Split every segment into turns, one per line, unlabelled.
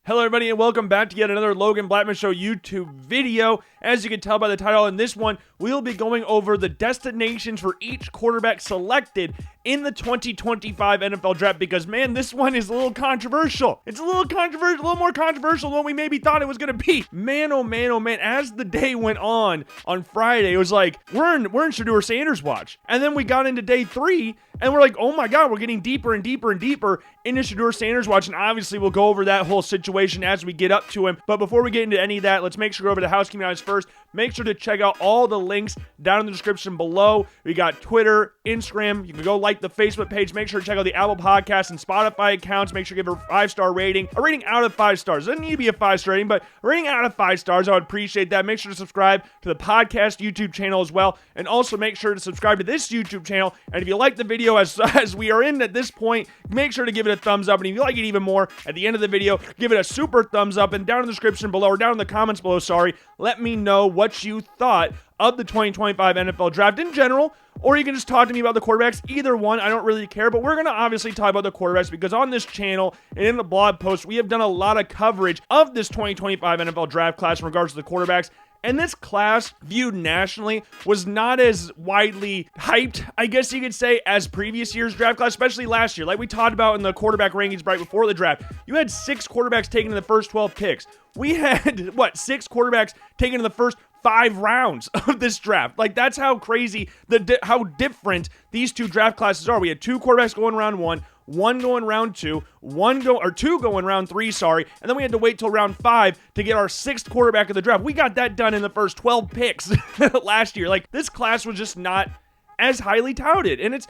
Hello everybody and welcome back to yet another Logan Blackman Show YouTube video. As you can tell by the title, in this one, we'll be going over the destinations for each quarterback selected in the 2025 NFL Draft because, man, this one is a little controversial. It's a little more controversial than what we maybe thought it was going to be. Man, oh man, oh man, as the day went on Friday, it was like, we're in Shedeur Sanders watch. And then we got into day 3, and we're like, oh my God, we're getting deeper and deeper and deeper into Shedeur Sanders watch, and obviously we'll go over that whole situation as we get up to him. But before we get into any of that, let's make sure to go over to housekeeping items first. Make sure to check out all the links down in the description below. We got Twitter, Instagram. You can go like the Facebook page. Make sure to check out the Apple Podcasts and Spotify accounts. Make sure to give her a 5-star rating. A rating out of 5 stars. Doesn't need to be a 5-star rating, but a rating out of 5 stars. I would appreciate that. Make sure to subscribe to the podcast YouTube channel as well. And also make sure to subscribe to this YouTube channel. And if you like the video as we are in at this point, make sure to give it a thumbs up. And if you like it even more, at the end of the video, give it a super thumbs up. And down in the description below, or down in the comments below, let me know what you thought of the 2025 NFL Draft in general, or you can just talk to me about the quarterbacks. Either one, I don't really care, but we're going to obviously talk about the quarterbacks because on this channel and in the blog post, we have done a lot of coverage of this 2025 NFL Draft class in regards to the quarterbacks. And this class, viewed nationally, was not as widely hyped, I guess you could say, as previous year's draft class, especially last year. Like we talked about in the quarterback rankings right before the draft, you had 6 quarterbacks taken in the first 12 picks. We had, 6 quarterbacks taken in the first 5 rounds of this draft. Like, that's how crazy, how different these two draft classes are. We had 2 quarterbacks going round 1, 1 going round 2, 2 going round 3, and then we had to wait till round 5 to get our 6th quarterback of the draft. We got that done in the first 12 picks last year. Like, this class was just not as highly touted, and it's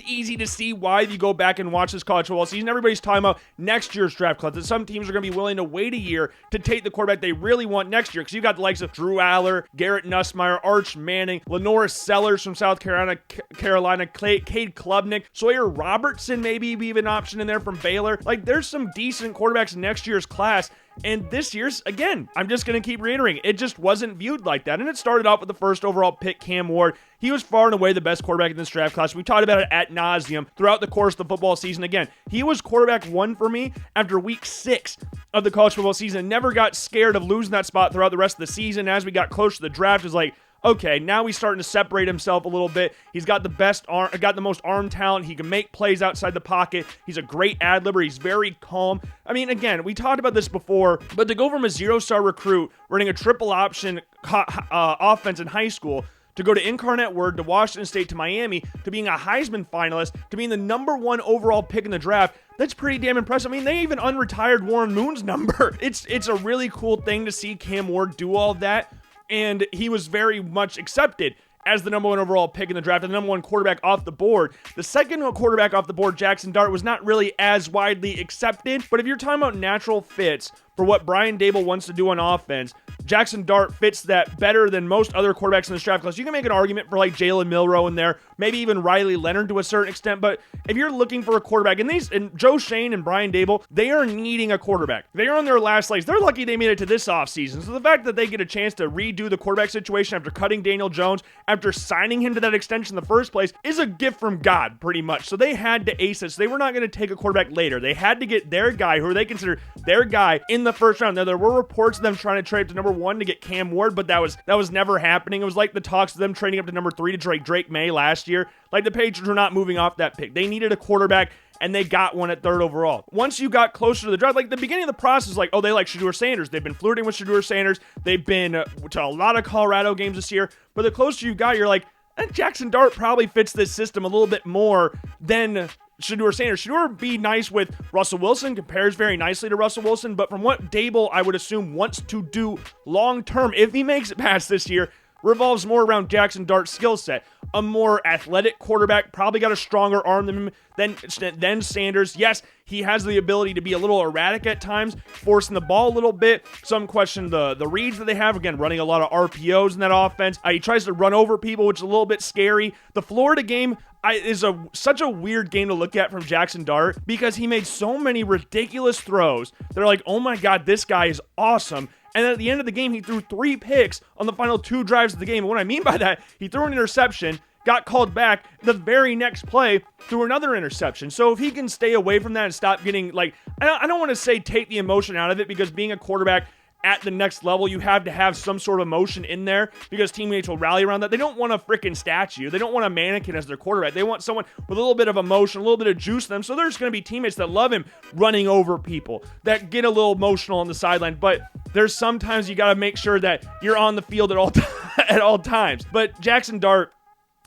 easy to see why if you go back and watch this college football season. Everybody's talking about next year's draft class, that some teams are going to be willing to wait a year to take the quarterback they really want next year, because you've got the likes of Drew Aller, Garrett Nussmeier, Arch Manning, Lenora Sellers from South Carolina, Cade Klubnik, Sawyer Robertson maybe be an option in there from Baylor. Like, there's some decent quarterbacks in next year's class. And this year's, again, I'm just going to keep reiterating, it just wasn't viewed like that. And it started off with the first overall pick, Cam Ward. He was far and away the best quarterback in this draft class. We talked about it ad nauseum throughout the course of the football season. Again, he was quarterback 1 for me after week 6 of the college football season. And never got scared of losing that spot throughout the rest of the season. As we got close to the draft, it was like, okay, now he's starting to separate himself a little bit. He's got the best arm, got the most arm talent. He can make plays outside the pocket. He's a great ad-libber. He's very calm. I mean, again, we talked about this before, but to go from a 0-star recruit running a triple option offense in high school to go to Incarnate Word, to Washington State, to Miami, to being a Heisman finalist, to being the number 1 overall pick in the draft, that's pretty damn impressive. I mean, they even unretired Warren Moon's number. It's a really cool thing to see Cam Ward do all of that. And he was very much accepted as the number 1 overall pick in the draft, and the number 1 quarterback off the board. The second quarterback off the board, Jackson Dart, was not really as widely accepted, but if you're talking about natural fits for what Brian Daboll wants to do on offense, Jackson Dart fits that better than most other quarterbacks in this draft class. You can make an argument for like Jalen Milroe in there, maybe even Riley Leonard to a certain extent, but if you're looking for a quarterback, and Joe Shane and Brian Daboll, they are needing a quarterback. They are on their last legs. They're lucky they made it to this offseason. So the fact that they get a chance to redo the quarterback situation after cutting Daniel Jones, after signing him to that extension in the first place, is a gift from God, pretty much. So they had to ace it. So they were not going to take a quarterback later. They had to get their guy, who they consider their guy, in the first round. Now, there were reports of them trying to trade up to number 1 to get Cam Ward, but that was never happening. It was like the talks of them trading up to number 3 to Drake May last year. Like, the Patriots were not moving off that pick. They needed a quarterback, and they got one at 3rd overall. Once you got closer to the draft, like the beginning of the process, like, oh, they like Shedeur Sanders. They've been flirting with Shedeur Sanders. They've been to a lot of Colorado games this year. But the closer you got, you're like, Jackson Dart probably fits this system a little bit more than Shedeur Sanders. Shedeur would be nice with Russell Wilson, compares very nicely to Russell Wilson, but from what Daboll, I would assume, wants to do long-term, if he makes it past this year, revolves more around Jackson Dart's skill set. A more athletic quarterback, probably got a stronger arm than Sanders. Yes, he has the ability to be a little erratic at times, forcing the ball a little bit. Some question the reads that they have. Again, running a lot of RPOs in that offense. He tries to run over people, which is a little bit scary. The Florida game is such a weird game to look at from Jackson Dart, because he made so many ridiculous throws. They're like, oh my God, this guy is awesome. And at the end of the game, he threw 3 picks on the final 2 drives of the game. And what I mean by that, he threw an interception, got called back the very next play through another interception. So if he can stay away from that and stop getting, like, I don't want to say take the emotion out of it, because being a quarterback at the next level, you have to have some sort of emotion in there because teammates will rally around that. They don't want a freaking statue. They don't want a mannequin as their quarterback. They want someone with a little bit of emotion, a little bit of juice in them. So there's going to be teammates that love him running over people, that get a little emotional on the sideline. But there's sometimes you got to make sure that you're on the field at all times. But Jackson Dart,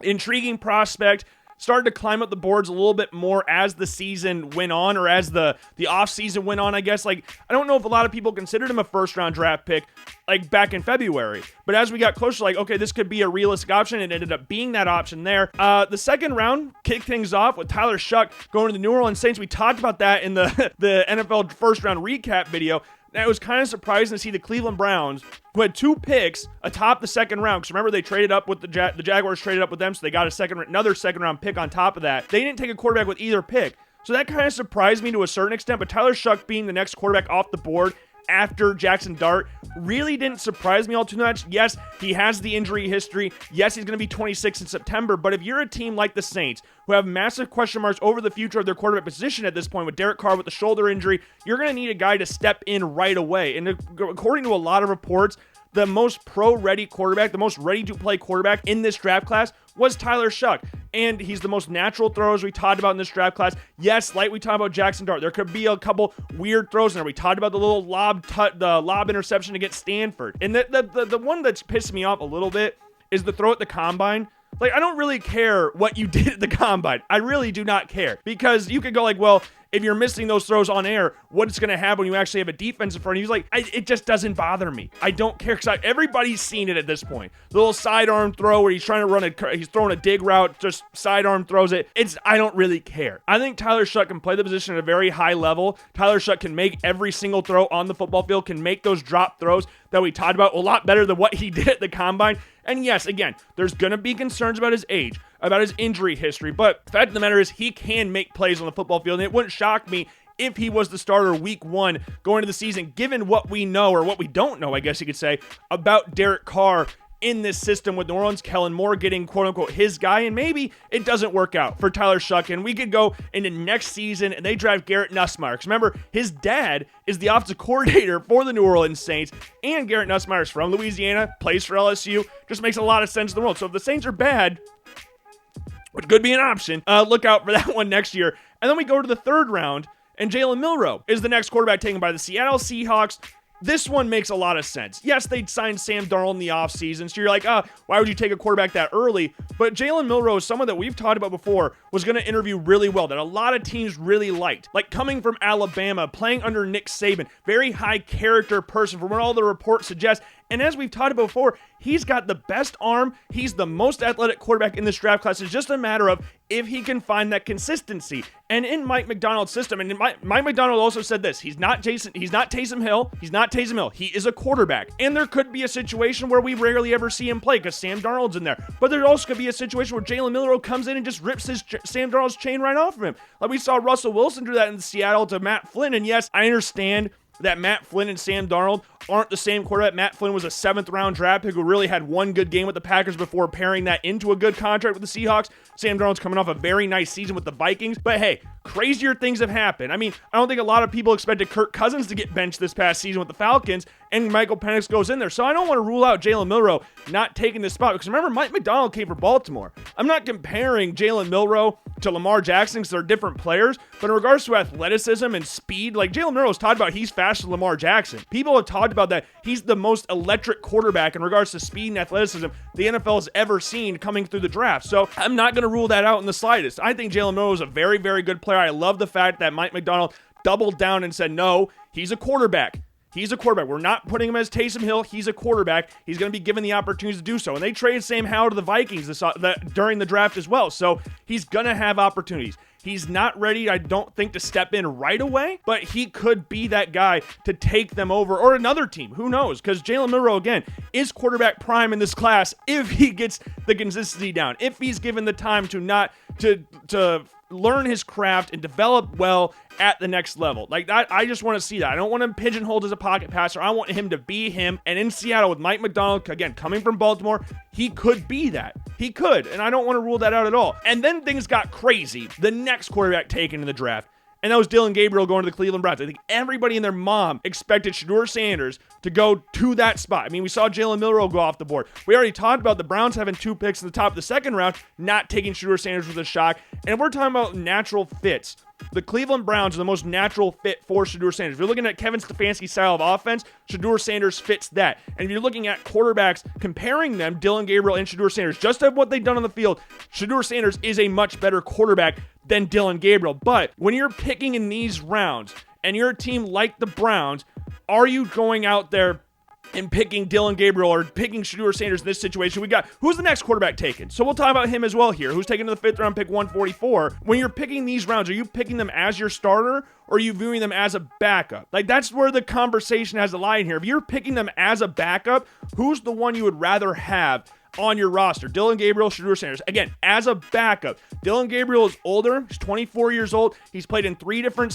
intriguing prospect, started to climb up the boards a little bit more as the season went on, or as the off season went on, I guess. Like, I don't know if a lot of people considered him a first round draft pick like back in February, but as we got closer, like, okay, this could be a realistic option, and it ended up being that option there. The second round kicked things off with Tyler Shuck going to the New Orleans Saints. We talked about that in the NFL first round recap video. Now, it was kind of surprising to see the Cleveland Browns, who had 2 picks atop the second round, because remember, they traded up with the Jaguars traded up with them, so they got another second round pick on top of that. They didn't take a quarterback with either pick, so that kind of surprised me to a certain extent. But Tyler Shuck being the next quarterback off the board after Jackson Dart really didn't surprise me all too much. Yes, he has the injury history. Yes, he's going to be 26 in September. But if you're a team like the Saints, who have massive question marks over the future of their quarterback position at this point, with Derek Carr with the shoulder injury, you're going to need a guy to step in right away. And according to a lot of reports, the most pro-ready quarterback, the most ready-to-play quarterback in this draft class was Tyler Shuck. And he's the most natural throws we talked about in this draft class. Yes, like we talked about Jackson Dart, there could be a couple weird throws in there. We talked about the little lob interception against Stanford. And the one that's pissed me off a little bit is the throw at the combine. Like, I don't really care what you did at the combine. I really do not care. Because you could go like, well, if you're missing those throws on air, what's going to happen when you actually have a defense in front of you? He's like, it just doesn't bother me. I don't care, because everybody's seen it at this point. The little sidearm throw where he's trying to he's throwing a dig route, just sidearm throws it. I don't really care. I think Tyler Shuck can play the position at a very high level. Tyler Shuck can make every single throw on the football field, can make those drop throws that we talked about a lot better than what he did at the combine. And yes, again, there's going to be concerns about his age, about his injury history, but the fact of the matter is he can make plays on the football field, and it wouldn't shock me if he was the starter week 1 going into the season, given what we know, or what we don't know, I guess you could say, about Derek Carr in this system with New Orleans, Kellen Moore getting quote-unquote his guy, and maybe it doesn't work out for Tyler Shuck, and we could go into next season and they draft Garrett Nussmeier. Because remember, his dad is the offensive coordinator for the New Orleans Saints, and Garrett Nussmeier is from Louisiana, plays for LSU, just makes a lot of sense in the world. So if the Saints are bad, which could be an option, look out for that one next year. And then we go to the third round, and Jalen Milroe is the next quarterback taken by the Seattle Seahawks. This one makes a lot of sense. Yes, they'd signed Sam Darnold in the offseason, so you're like, why would you take a quarterback that early? But Jalen Milroe is someone that we've talked about before, was going to interview really well, that a lot of teams really liked. Like, coming from Alabama, playing under Nick Saban, very high character person from what all the reports suggest. And as we've talked about before, he's got the best arm. He's the most athletic quarterback in this draft class. It's just a matter of if he can find that consistency. And in Mike Macdonald's system, and Mike Macdonald also said this, he's not Taysom Hill. He is a quarterback. And there could be a situation where we rarely ever see him play because Sam Darnold's in there. But there also could be a situation where Jalen Milroe comes in and just rips Sam Darnold's chain right off of him. Like we saw Russell Wilson do that in Seattle to Matt Flynn. And yes, I understand that Matt Flynn and Sam Darnold aren't the same quarterback. Matt Flynn was a 7th round draft pick who really had one good game with the Packers before pairing that into a good contract with the Seahawks. Sam Darnold's coming off a very nice season with the Vikings. But hey, crazier things have happened. I mean, I don't think a lot of people expected Kirk Cousins to get benched this past season with the Falcons, and Michael Penix goes in there. So I don't want to rule out Jalen Milroe not taking this spot, because remember, Mike Macdonald came from Baltimore. I'm not comparing Jalen Milroe to Lamar Jackson because they're different players, but in regards to athleticism and speed, like Jalen Milroe's talked about, he's faster than Lamar Jackson. People have talked about that. He's the most electric quarterback in regards to speed and athleticism the NFL has ever seen coming through the draft. So I'm not going to rule that out in the slightest. I think Jalen Milroe is a very, very good player. I love the fact that Mike Macdonald doubled down and said, no, he's a quarterback. He's a quarterback. We're not putting him as Taysom Hill. He's a quarterback. He's going to be given the opportunity to do so. And they traded Sam Howell to the Vikings during the draft as well. So he's going to have opportunities. He's not ready, I don't think, to step in right away, but he could be that guy to take them over, or another team. Who knows? Because Jalen Milroe, again, is quarterback prime in this class if he gets the consistency down, if he's given the time to learn his craft and develop well at the next level. Like that, I just want to see that. I don't want him pigeonholed as a pocket passer. I want him to be him. And in Seattle with Mike McDonald, again, coming from Baltimore, he could be that. He could. And I don't want to rule that out at all. And then things got crazy. The next quarterback taken in the draft, and that was Dillon Gabriel going to the Cleveland Browns. I think everybody and their mom expected Shedeur Sanders to go to that spot. I mean, we saw Jalen Milroe go off the board. We already talked about the Browns having 2 picks in the top of the second round, not taking Shedeur Sanders was a shock. And if we're talking about natural fits, the Cleveland Browns are the most natural fit for Shedeur Sanders. If you're looking at Kevin Stefanski's style of offense, Shedeur Sanders fits that. And if you're looking at quarterbacks, comparing them, Dillon Gabriel and Shedeur Sanders, just of what they've done on the field, Shedeur Sanders is a much better quarterback than Dillon Gabriel. But when you're picking in these rounds, and you're a team like the Browns, are you going out there and picking Dillon Gabriel or picking Shedeur Sanders in this situation? We got, who's the next quarterback taken? So we'll talk about him as well here. Who's taken to the 5th round, pick 144. When you're picking these rounds, are you picking them as your starter or are you viewing them as a backup? Like, that's where the conversation has to lie in here. If you're picking them as a backup, who's the one you would rather have on your roster? Dillon Gabriel, Shedeur Sanders. Again, as a backup, Dillon Gabriel is older. He's 24 years old. He's played in three different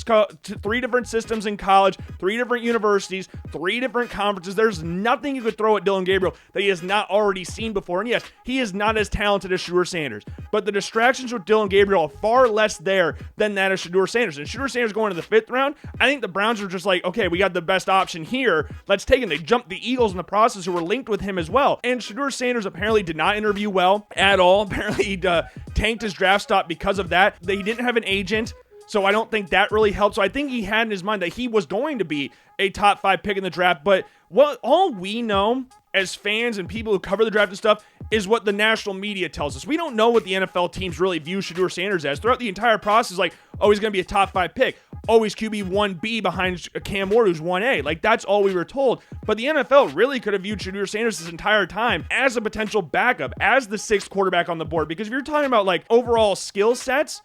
systems in college, 3 different universities, 3 different conferences. There's nothing you could throw at Dillon Gabriel that he has not already seen before. And yes, he is not as talented as Shedeur Sanders, but the distractions with Dillon Gabriel are far less there than that of Shedeur Sanders. And Shedeur Sanders going to the 5th round, I think the Browns are just like, okay, we got the best option here. Let's take him. They jumped the Eagles in the process, who were linked with him as well. And Shedeur Sanders apparently did not interview well at all. Apparently he tanked his draft stock because of that. He didn't have an agent, so I don't think that really helped. So I think he had in his mind that he was going to be a top 5 pick in the draft. But what all we know as fans and people who cover the draft and stuff is what the national media tells us. We don't know what the NFL teams really view Shedeur Sanders as. Throughout the entire process, like, oh, he's going to be a top 5 pick. Oh, he's QB 1B behind Cam Ward, who's 1A. Like, that's all we were told. But the NFL really could have viewed Shedeur Sanders this entire time as a potential backup, as the 6th quarterback on the board. Because if you're talking about, like, overall skill sets,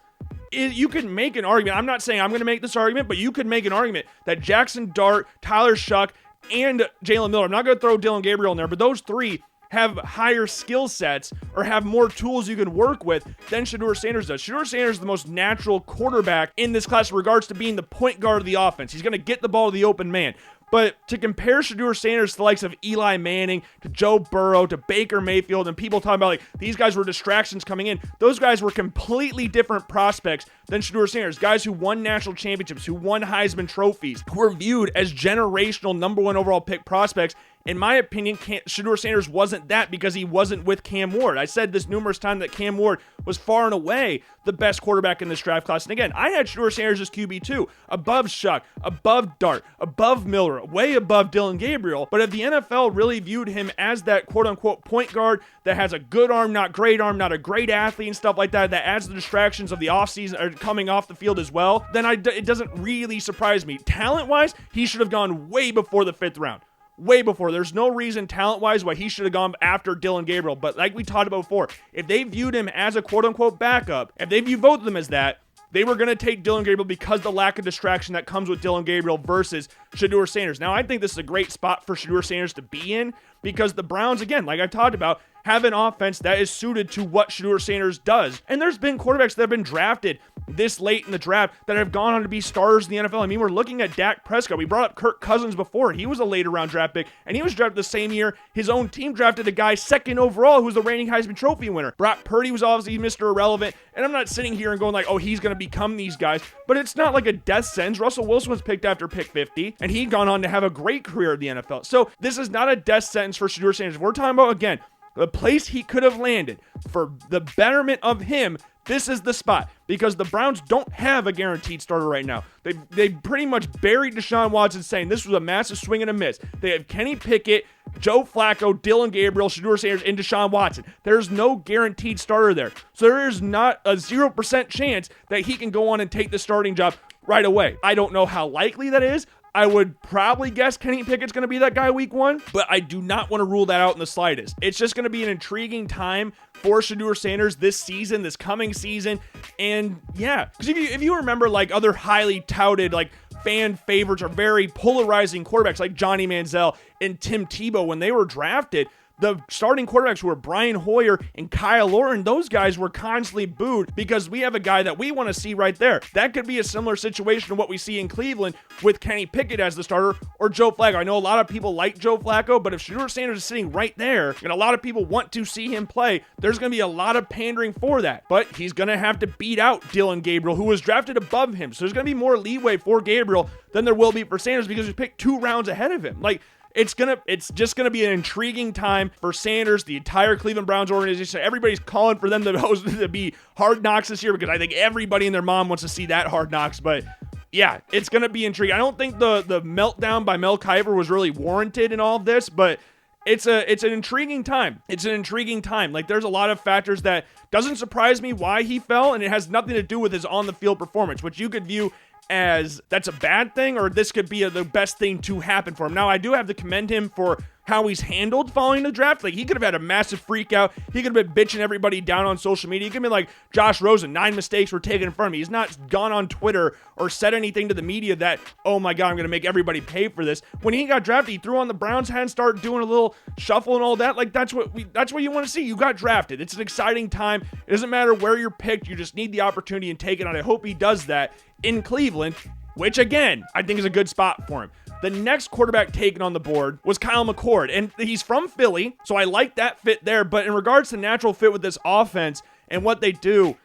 you could make an argument. I'm not saying I'm going to make this argument, but you could make an argument that Jackson Dart, Tyler Shuck, and Jalen Miller, I'm not going to throw Dillon Gabriel in there, but those 3 have higher skill sets or have more tools you can work with than Shedeur Sanders does. Shedeur Sanders is the most natural quarterback in this class in regards to being the point guard of the offense. He's going to get the ball to the open man. But to compare Shedeur Sanders to the likes of Eli Manning, to Joe Burrow, to Baker Mayfield, and people talking about, like, these guys were distractions coming in, those guys were completely different prospects than Shedeur Sanders. Guys who won national championships, who won Heisman trophies, who were viewed as generational number 1 overall pick prospects. In my opinion, Shedeur Sanders wasn't that because he wasn't with Cam Ward. I said this numerous times that Cam Ward was far and away the best quarterback in this draft class. And again, I had Shedeur Sanders as QB2, above Shuck, above Dart, above Miller, way above Dillon Gabriel. But if the NFL really viewed him as that quote-unquote point guard that has a good arm, not a great athlete and stuff like that, that adds the distractions of the offseason or coming off the field as well, then it doesn't really surprise me. Talent-wise, he should have gone way before the 5th round. Way before. There's no reason talent-wise why he should have gone after Dillon Gabriel. But like we talked about before, if they viewed him as a quote-unquote backup, if they viewed both of them as that, they were going to take Dillon Gabriel because the lack of distraction that comes with Dillon Gabriel versus Shedeur Sanders. Now, I think this is a great spot for Shedeur Sanders to be in because the Browns, again, like I've talked about, have an offense that is suited to what Shedeur Sanders does. And there's been quarterbacks that have been drafted this late in the draft that have gone on to be stars in the NFL. I mean, we're looking at Dak Prescott. We brought up Kirk Cousins before. He was a later round draft pick, and he was drafted the same year his own team drafted a guy 2nd overall who was the reigning Heisman Trophy winner. Brock Purdy was obviously Mr. Irrelevant, and I'm not sitting here and going like, oh, he's going to become these guys, but it's not like a death sentence. Russell Wilson was picked after pick 50, and he'd gone on to have a great career in the NFL. So this is not a death sentence for Shedeur Sanders. We're talking about, again, the place he could have landed for the betterment of him. This is the spot because the Browns don't have a guaranteed starter right now. They pretty much buried Deshaun Watson, saying this was a massive swing and a miss. They have Kenny Pickett, Joe Flacco, Dillon Gabriel, Shedeur Sanders, and Deshaun Watson. There's no guaranteed starter there. So there is not a 0% chance that he can go on and take the starting job right away. I don't know how likely that is. I would probably guess Kenny Pickett's going to be that guy week 1, but I do not want to rule that out in the slightest. It's just going to be an intriguing time for Shedeur Sanders this season, this coming season. And yeah, because if you remember like other highly touted, like fan favorites or very polarizing quarterbacks like Johnny Manziel and Tim Tebow when they were drafted, the starting quarterbacks who were Brian Hoyer and Kyle Orton, those guys were constantly booed because we have a guy that we want to see right there. That could be a similar situation to what we see in Cleveland with Kenny Pickett as the starter or Joe Flacco. I know a lot of people like Joe Flacco, but if Shedeur Sanders is sitting right there and a lot of people want to see him play, there's going to be a lot of pandering for that. But he's going to have to beat out Dillon Gabriel, who was drafted above him. So there's going to be more leeway for Gabriel than there will be for Sanders because he picked 2 rounds ahead of him. Like, it's just gonna be an intriguing time for Sanders, the entire Cleveland Browns organization. Everybody's calling for them to be Hard Knocks this year because I think everybody and their mom wants to see that Hard Knocks. But yeah, it's gonna be intriguing. I don't think the meltdown by Mel Kiper was really warranted in all of this, but it's an intriguing time. It's an intriguing time. Like, there's a lot of factors that doesn't surprise me why he fell, and it has nothing to do with his on the field performance, which you could view as that's a bad thing, or this could be the best thing to happen for him. Now, I do have to commend him for how he's handled following the draft. Like, he could have had a massive freak out. He could have been bitching everybody down on social media. He could have been like Josh Rosen, 9 mistakes were taken in front of me. He's not gone on Twitter or said anything to the media that, oh my God, I'm going to make everybody pay for this. When he got drafted, he threw on the Browns hat and started doing a little shuffle and all that. Like, that's what you want to see. You got drafted. It's an exciting time. It doesn't matter where you're picked. You just need the opportunity and take it on. I hope he does that in Cleveland, which again, I think is a good spot for him. The next quarterback taken on the board was Kyle McCord, and he's from Philly, so I like that fit there. But in regards to natural fit with this offense and what they do,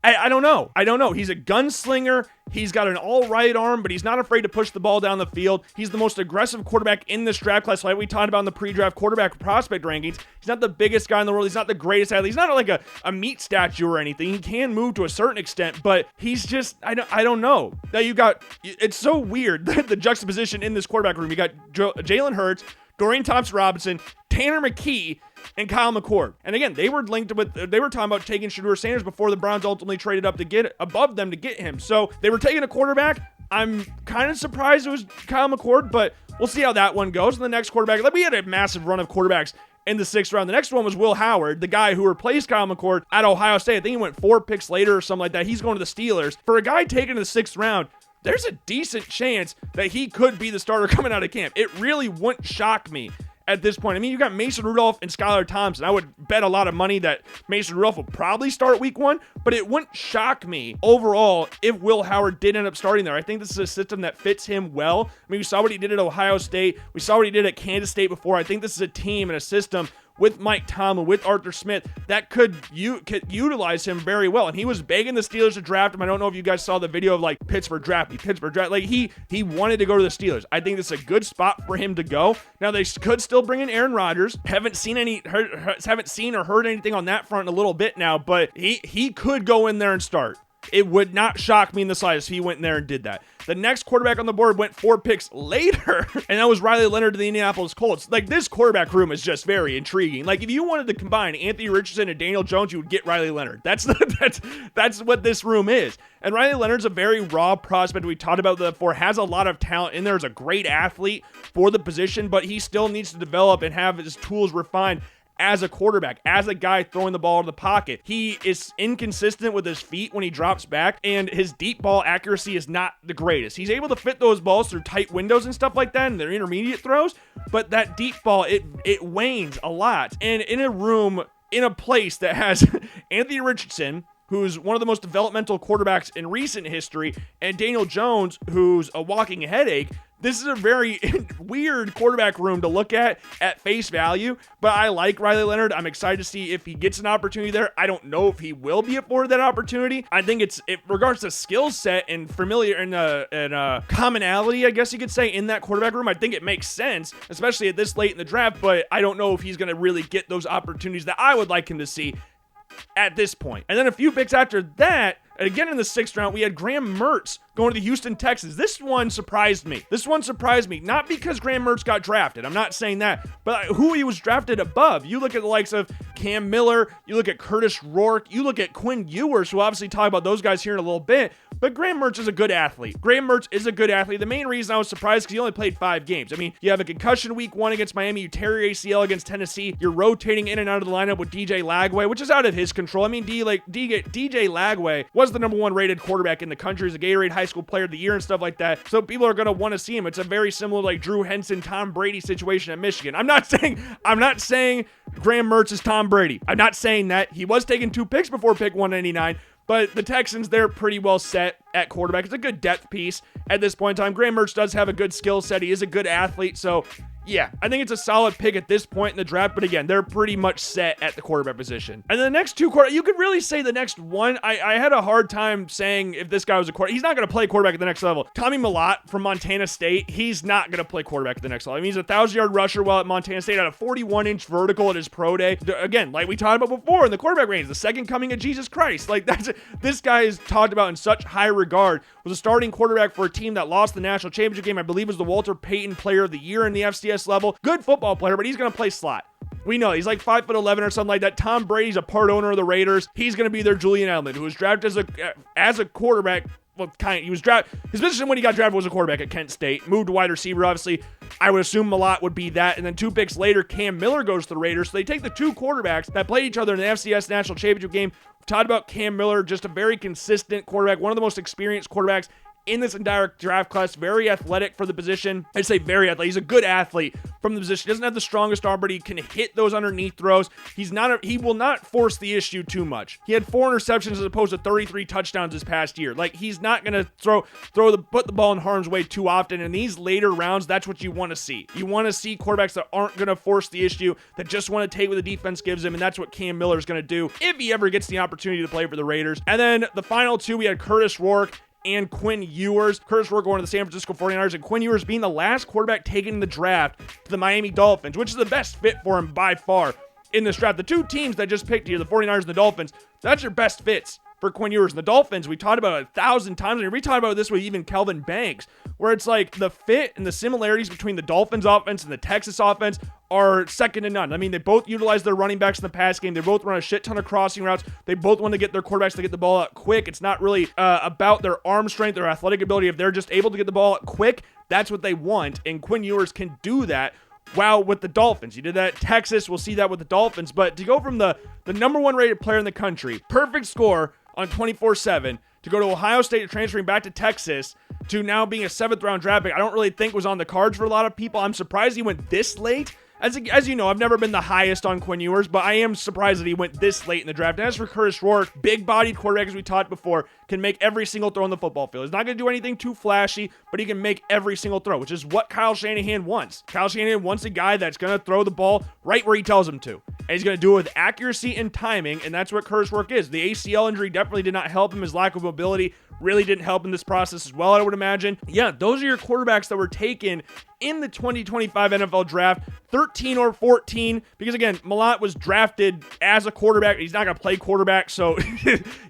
I don't know. He's a gunslinger. He's got an all right arm, but he's not afraid to push the ball down the field. He's the most aggressive quarterback in this draft class, like we talked about in the pre-draft quarterback prospect rankings. He's not the biggest guy in the world. He's not the greatest athlete. He's not like a meat statue or anything. He can move to a certain extent, but he's just, I don't know. Now it's so weird, the juxtaposition in this quarterback room. You got Jalen Hurts, Dorian Thompson-Robinson, Tanner McKee, and Kyle McCord. And again, they were talking about taking Shedeur Sanders before the Browns ultimately traded up to get above them to get him. So they were taking a quarterback. I'm kind of surprised it was Kyle McCord, but we'll see how that one goes. And the next quarterback, we had a massive run of quarterbacks in the 6th round. The next one was Will Howard, the guy who replaced Kyle McCord at Ohio State. I think he went 4 picks later or something like that. He's going to the Steelers. For a guy taken in the 6th round, there's a decent chance that he could be the starter coming out of camp. It really wouldn't shock me at this point. I mean, you got Mason Rudolph and Skylar Thompson. I would bet a lot of money that Mason Rudolph will probably start week 1, but it wouldn't shock me overall if Will Howard did end up starting there. I think this is a system that fits him well. I mean, we saw what he did at Ohio State. We saw what he did at Kansas State before. I think this is a team and a system with Mike Tomlin, with Arthur Smith, that could utilize him very well. And he was begging the Steelers to draft him. I don't know if you guys saw the video of like Pittsburgh draft. Like he wanted to go to the Steelers. I think this is a good spot for him to go. Now they could still bring in Aaron Rodgers. Haven't seen or heard anything on that front in a little bit now, but he could go in there and start. It would not shock me in the slightest if he went in there and did that. The next quarterback on the board went 4 picks later, and that was Riley Leonard to the Indianapolis Colts. Like, this quarterback room is just very intriguing. Like, if you wanted to combine Anthony Richardson and Daniel Jones, you would get Riley Leonard. That's what this room is. And Riley Leonard's a very raw prospect. We talked about that before. Has a lot of talent in there. Is a great athlete for the position, but he still needs to develop and have his tools refined as a quarterback, as a guy throwing the ball in the pocket. He is inconsistent with his feet when he drops back, and his deep ball accuracy is not the greatest. He's able to fit those balls through tight windows and stuff like that, and their intermediate throws, but that deep ball, it wanes a lot. And in a place that has Anthony Richardson, who's one of the most developmental quarterbacks in recent history, and Daniel Jones, who's a walking headache, this is a very weird quarterback room to look at face value, but I like Riley Leonard. I'm excited to see if he gets an opportunity there. I don't know if he will be afforded that opportunity. I think in regards to skill set and familiar and commonality, I guess you could say, in that quarterback room, I think it makes sense, especially at this late in the draft, but I don't know if he's going to really get those opportunities that I would like him to see at this point. And then a few picks after that, again in the 6th round, we had Graham Mertz going to the Houston Texans. This one surprised me. Not because Graham Mertz got drafted. I'm not saying that. But who he was drafted above. You look at the likes of Cam Miller. You look at Curtis Rourke. You look at Quinn Ewers, who obviously talk about those guys here in a little bit. But Graham Mertz is a good athlete. The main reason I was surprised because he only played 5 games. I mean, you have a concussion week 1 against Miami. You tear your ACL against Tennessee. You're rotating in and out of the lineup with DJ Lagway, which is out of his control. I mean, DJ Lagway was the #1 rated quarterback in the country. He's a Gatorade high school player of the year and stuff like that. So people are going to want to see him. It's a very similar like Drew Henson, Tom Brady situation at Michigan. I'm not saying Graham Mertz is Tom Brady. I'm not saying that. He was taking 2 picks before pick 199. But the Texans, they're pretty well set at quarterback. It's a good depth piece at this point in time. Graham Mertz does have a good skill set. He is a good athlete. So, yeah, I think it's a solid pick at this point in the draft. But again, they're pretty much set at the quarterback position. And the next 2 you could really say the next one. I had a hard time saying if this guy was a quarterback. He's not going to play quarterback at the next level. Tommy Mellott from Montana State, he's not going to play quarterback at the next level. I mean, he's a 1,000-yard rusher while at Montana State, had a 41-inch vertical at his pro day. Again, like we talked about before in the quarterback range, the second coming of Jesus Christ. Like this guy is talked about in such high regard. Was a starting quarterback for a team that lost the national championship game. I believe was the Walter Payton Player of the Year in the FCS level. Good football player, but he's going to play slot. We know he's like 5'11" or something like that. Tom Brady's a part owner of the Raiders. He's going to be their Julian Edelman, who was drafted as a quarterback. Well, he was drafted. His position when he got drafted was a quarterback at Kent State. Moved to wide receiver, obviously. I would assume Mellott would be that. And then 2 picks later, Cam Miller goes to the Raiders. So they take the 2 quarterbacks that played each other in the FCS national championship game. We talked about Cam Miller, just a very consistent quarterback, one of the most experienced quarterbacks in this entire draft class. Very athletic for the position. I'd say very athletic. He's a good athlete from the position. He doesn't have the strongest arm, but he can hit those underneath throws. He will not force the issue too much. He had 4 interceptions as opposed to 33 touchdowns this past year. Like, he's not going to put the ball in harm's way too often. In these later rounds, that's what you want to see. You want to see quarterbacks that aren't going to force the issue, that just want to take what the defense gives him, and that's what Cam Miller is going to do if he ever gets the opportunity to play for the Raiders. And then the final 2, we had Curtis Rourke and Quinn Ewers. Curtis Rourke going to the San Francisco 49ers, and Quinn Ewers being the last quarterback taken in the draft to the Miami Dolphins, which is the best fit for him by far in this draft. The 2 teams that just picked here, the 49ers and the Dolphins, that's your best fits for Quinn Ewers. And the Dolphins, we talked about it 1,000 times, and we talked about this with even Kelvin Banks, where it's like the fit and the similarities between the Dolphins offense and the Texas offense are second to none. I mean, they both utilize their running backs in the pass game. They both run a shit ton of crossing routes. They both want to get their quarterbacks to get the ball out quick. It's not really about their arm strength, their athletic ability. If they're just able to get the ball out quick, that's what they want. And Quinn Ewers can do that. Wow, with the Dolphins. You did that at Texas. We'll see that with the Dolphins. But to go from the number 1 rated player in the country, perfect score on 24/7, to go to Ohio State, transferring back to Texas, to now being a 7th round draft pick, I don't really think was on the cards for a lot of people. I'm surprised he went this late. As you know, I've never been the highest on Quinn Ewers, but I am surprised that he went this late in the draft. And as for Curtis Rourke, big-bodied quarterback, as we talked before, can make every single throw on the football field. He's not going to do anything too flashy, but he can make every single throw, which is what Kyle Shanahan wants. Kyle Shanahan wants a guy that's going to throw the ball right where he tells him to. And he's going to do it with accuracy and timing, and that's what Curtis Rourke is. The ACL injury definitely did not help him. His lack of mobility really didn't help in this process as well, I would imagine. Yeah, those are your quarterbacks that were taken in the 2025 NFL draft, 13 or 14, because again, Mellott was drafted as a quarterback. He's not going to play quarterback, so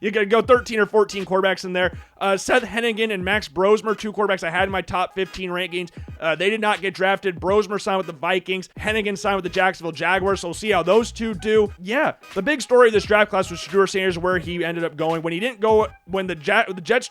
you got to go 13 or 14 quarterbacks in there. Seth Hennigan and Max Brosmer, 2 quarterbacks I had in my top 15 rankings. They did not get drafted. Brosmer signed with the Vikings. Hennigan signed with the Jacksonville Jaguars, so we'll see how those 2 do. Yeah, the big story of this draft class was Shedeur Sanders, where he ended up going. When he didn't go, when the Giants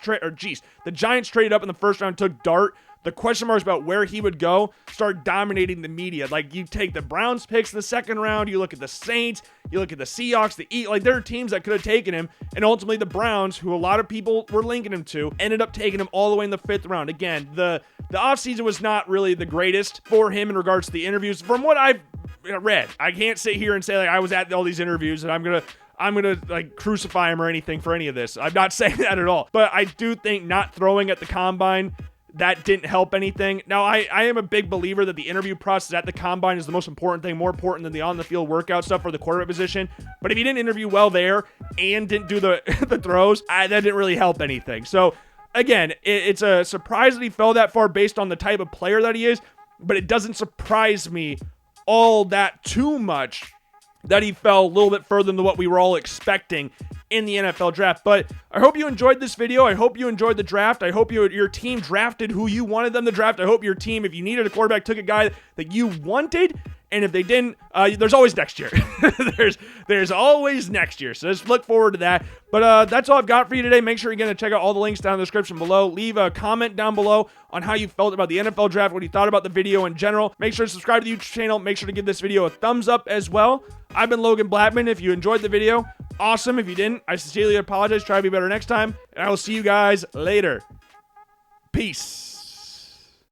traded up in the first round, took Dart, the question marks about where he would go start dominating the media. Like, you take the Browns picks in the 2nd round, you look at the Saints, you look at the Seahawks, like, there are teams that could have taken him, and ultimately the Browns, who a lot of people were linking him to, ended up taking him all the way in the 5th round. Again, the offseason was not really the greatest for him in regards to the interviews. From what I've read, I can't sit here and say, like, I was at all these interviews and I'm gonna like crucify him or anything for any of this. I'm not saying that at all. But I do think not throwing at the combine, that didn't help anything. Now, I am a big believer that the interview process at the combine is the most important thing, more important than the on-the-field workout stuff for the quarterback position. But if he didn't interview well there and didn't do the throws, that didn't really help anything. So, again, it's a surprise that he fell that far based on the type of player that he is, but it doesn't surprise me all that too much that he fell a little bit further than what we were all expecting in the NFL draft. But I hope you enjoyed this video. I hope you enjoyed the draft. I hope your team drafted who you wanted them to draft. I hope your team, if you needed a quarterback, took a guy that you wanted. And if they didn't, there's always next year. there's always next year. So just look forward to that. But that's all I've got for you today. Make sure you're going to check out all the links down in the description below. Leave a comment down below on how you felt about the NFL draft, what you thought about the video in general. Make sure to subscribe to the YouTube channel. Make sure to give this video a thumbs up as well. I've been Logan Blackman. If you enjoyed the video, awesome. If you didn't, I sincerely apologize. Try to be better next time. And I will see you guys later. Peace.